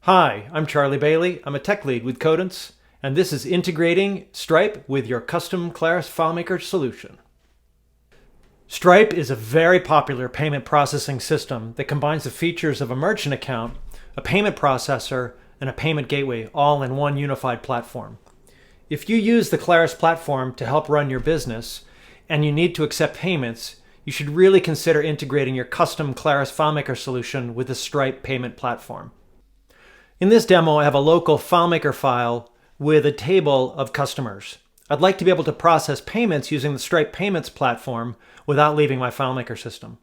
Hi, I'm Charlie Bailey. I'm a tech lead with Codence, and this is integrating Stripe with your custom Claris FileMaker solution. Stripe is a very popular payment processing system that combines the features of a merchant account, a payment processor, and a payment gateway all in one unified platform. If you use the Claris platform to help run your business and you need to accept payments, you should really consider integrating your custom Claris FileMaker solution with the Stripe payment platform. In this demo, I have a local FileMaker file with a table of customers. I'd like to be able to process payments using the Stripe Payments platform without leaving my FileMaker system.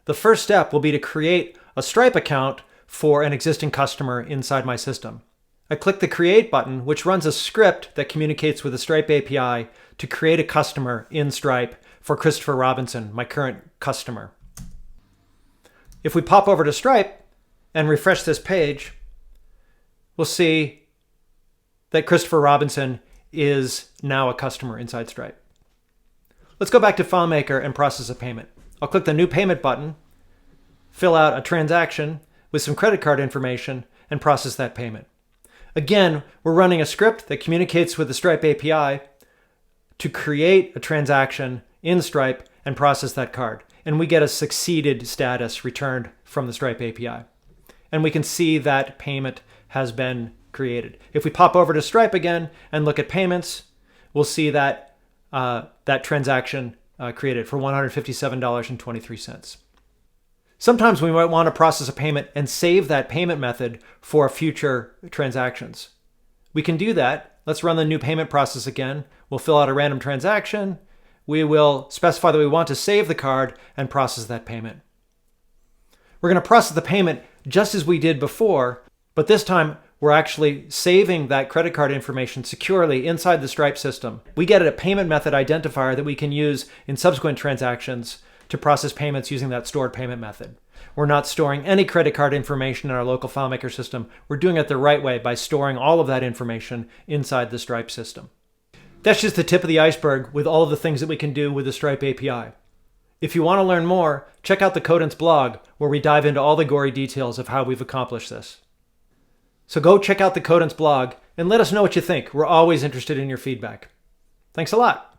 The first step will be to create a Stripe account for an existing customer inside my system. I click the Create button, which runs a script that communicates with the Stripe API to create a customer in Stripe for Christopher Robinson, my current customer. If we pop over to Stripe and refresh this page, we'll see that Christopher Robinson is now a customer inside Stripe. Let's go back to FileMaker and process a payment. I'll click the New Payment button, fill out a transaction with some credit card information, and process that payment. Again, we're running a script that communicates with the Stripe API to create a transaction in Stripe and process that card. And we get a succeeded status returned from the Stripe API. And we can see that payment has been created. If we pop over to Stripe again and look at payments, we'll see that that transaction created for $157.23. Sometimes we might want to process a payment and save that payment method for future transactions. We can do that. Let's run the new payment process again. We'll fill out a random transaction. We will specify that we want to save the card and process that payment. We're going to process the payment just as we did before, but this time we're actually saving that credit card information securely inside the Stripe system. We get a payment method identifier that we can use in subsequent transactions to process payments using that stored payment method. We're not storing any credit card information in our local FileMaker system. We're doing it the right way by storing all of that information inside the Stripe system. That's just the tip of the iceberg with all of the things that we can do with the Stripe API. If you want to learn more, check out the Codence blog where we dive into all the gory details of how we've accomplished this. So go check out the Codence blog and let us know what you think. We're always interested in your feedback. Thanks a lot.